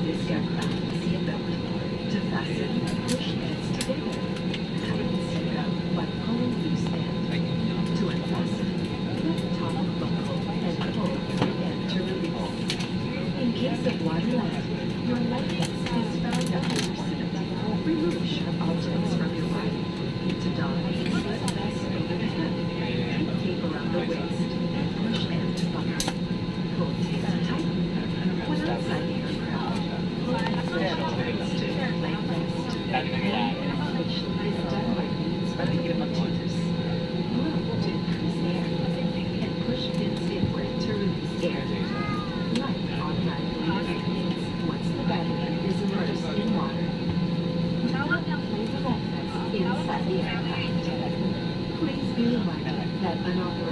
This aircraft seatbelt. To fasten, push ends together. Tighten seatbelt by pulling loose end. To unfasten, lift top buckle and pull end to release. In case of water lag, your life vest is found under your seat. Remove sharp objects from your body. To don, slip vest over the head. Keep tape around the waist and push end to buckle. Pull tape tight. When outside the aircraft, pull push ends to life vest. Push is done by means of the tubes. Blow to increase air and push pins inward to release air. Light automatically ignites once the battery is immersed in water. Play the life vest inside the aircraft. Please be reminded that unauthorized